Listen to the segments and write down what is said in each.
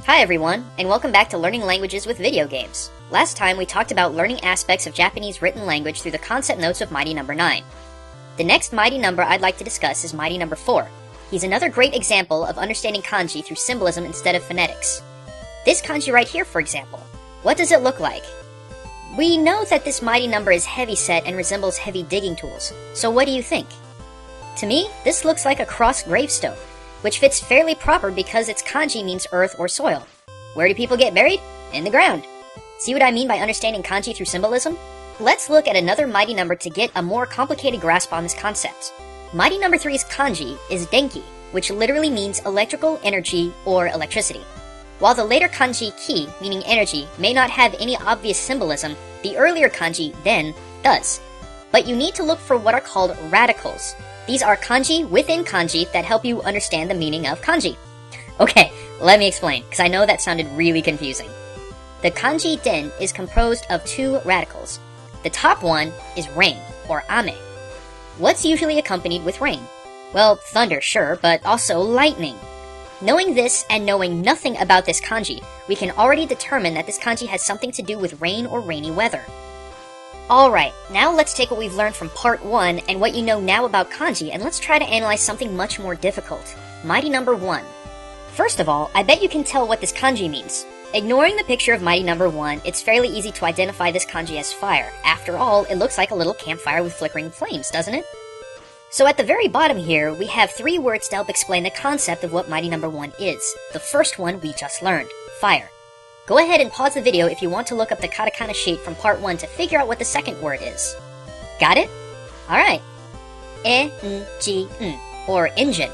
Hi everyone, and welcome back to Learning Languages with Video Games. Last time we talked about learning aspects of Japanese written language through the concept notes of Mighty Number 9. The next mighty number I'd like to discuss is Mighty Number 4. He's another great example of understanding kanji through symbolism instead of phonetics. This kanji right here, for example. What does it look like? We know that this mighty number is heavy-set and resembles heavy digging tools, so what do you think? To me, this looks like a cross gravestone, which fits fairly proper because its kanji means earth or soil. Where do people get buried? In the ground. See what I mean by understanding kanji through symbolism? Let's look at another mighty number to get a more complicated grasp on this concept. Mighty number 3's kanji is denki, which literally means electrical energy or electricity. While the later kanji ki, meaning energy, may not have any obvious symbolism, the earlier kanji den does. But you need to look for what are called radicals. These are kanji within kanji that help you understand the meaning of kanji. Okay, let me explain, because I know that sounded really confusing. The kanji den is composed of two radicals. The top one is rain, or ame. What's usually accompanied with rain? Well, thunder, sure, but also lightning. Knowing this and knowing nothing about this kanji, we can already determine that this kanji has something to do with rain or rainy weather. Alright, now let's take what we've learned from part 1 and what you know now about kanji, and let's try to analyze something much more difficult. Mighty number 1. First of all, I bet you can tell what this kanji means. Ignoring the picture of mighty number 1, it's fairly easy to identify this kanji as fire. After all, it looks like a little campfire with flickering flames, doesn't it? So at the very bottom here, we have 3 words to help explain the concept of what mighty number 1 is. The first one we just learned, fire. Go ahead and pause the video if you want to look up the katakana sheet from part 1 to figure out what the second word is. Got it? Alright. E-N-G-N, or engine.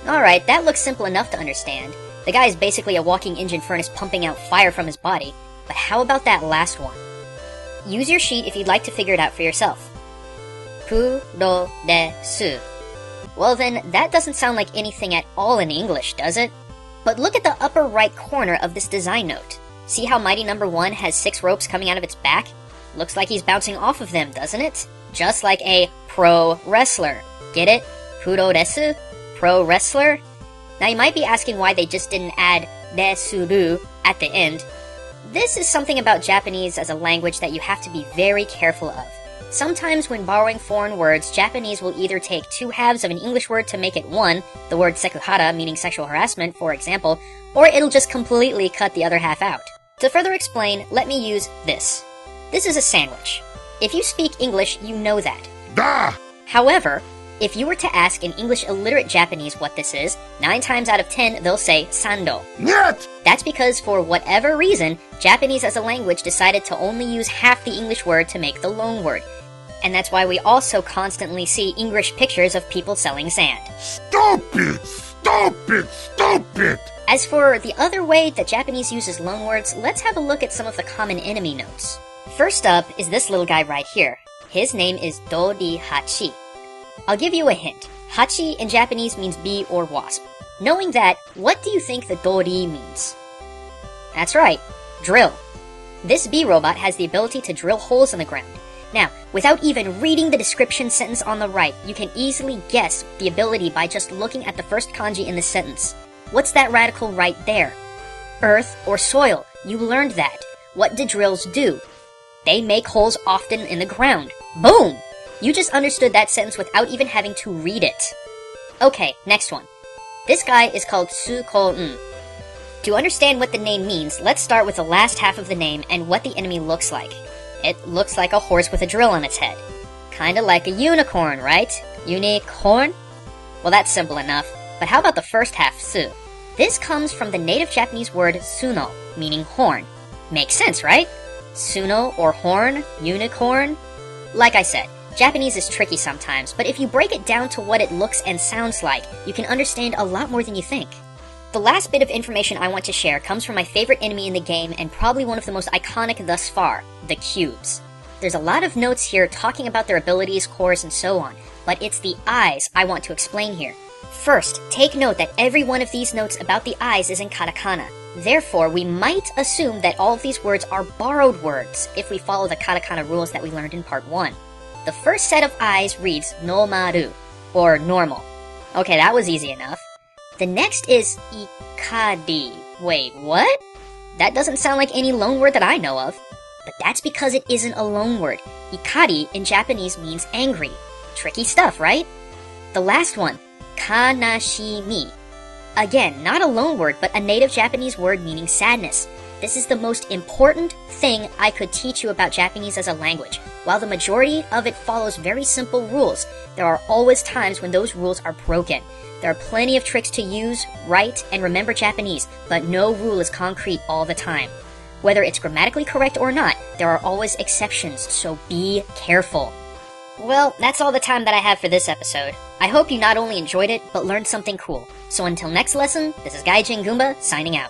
Alright, that looks simple enough to understand. The guy is basically a walking engine furnace pumping out fire from his body. But how about that last one? Use your sheet if you'd like to figure it out for yourself. Pu-ro-de-su. Well then, that doesn't sound like anything at all in English, does it? But look at the upper right corner of this design note. See how mighty number 1 has 6 ropes coming out of its back? Looks like he's bouncing off of them, doesn't it? Just like a pro wrestler. Get it? Puro desu? Pro wrestler? Now you might be asking why they just didn't add desuru at the end. This is something about Japanese as a language that you have to be very careful of. Sometimes when borrowing foreign words, Japanese will either take 2 halves of an English word to make it one, the word sekuhara meaning sexual harassment, for example, or it'll just completely cut the other half out. To further explain, let me use this. This is a sandwich. If you speak English, you know that. Da! However, if you were to ask an English illiterate Japanese what this is, 9 times out of 10 they'll say sando. Niet! That's because for whatever reason, Japanese as a language decided to only use half the English word to make the loan word. And that's why we also constantly see English pictures of people selling sand. Stupid! Stupid! Stupid! As for the other way that Japanese uses loan words, let's have a look at some of the common enemy notes. First up is this little guy right here. His name is Dori Hachi. I'll give you a hint. Hachi in Japanese means bee or wasp. Knowing that, what do you think the Dori means? That's right, drill. This bee robot has the ability to drill holes in the ground. Now, without even reading the description sentence on the right, you can easily guess the ability by just looking at the first kanji in the sentence. What's that radical right there? Earth or soil. You learned that. What do drills do? They make holes often in the ground. Boom! You just understood that sentence without even having to read it. Okay, next one. This guy is called Tsuko-n. To understand what the name means, let's start with the last half of the name and what the enemy looks like. It looks like a horse with a drill on its head. Kinda like a unicorn, right? Unicorn? Well, that's simple enough. But how about the first half, su? This comes from the native Japanese word suno, meaning horn. Makes sense, right? Suno or horn, unicorn? Like I said, Japanese is tricky sometimes, but if you break it down to what it looks and sounds like, you can understand a lot more than you think. The last bit of information I want to share comes from my favorite enemy in the game and probably one of the most iconic thus far, the cubes. There's a lot of notes here talking about their abilities, cores, and so on, but it's the eyes I want to explain here. First, take note that every one of these notes about the eyes is in katakana. Therefore, we might assume that all of these words are borrowed words if we follow the katakana rules that we learned in part 1. The first set of eyes reads nomaru, or normal. Okay, that was easy enough. The next is ikari, Wait, what? That doesn't sound like any loan word that I know of. But that's because it isn't a loan word. Ikari in Japanese means angry. Tricky stuff, right? The last one, kanashimi. Again, not a loan word, but a native Japanese word meaning sadness. This is the most important thing I could teach you about Japanese as a language. While the majority of it follows very simple rules, there are always times when those rules are broken. There are plenty of tricks to use, write, and remember Japanese, but no rule is concrete all the time. Whether it's grammatically correct or not, there are always exceptions, so be careful. Well, that's all the time that I have for this episode. I hope you not only enjoyed it, but learned something cool. So until next lesson, this is Gaijin Goombah signing out.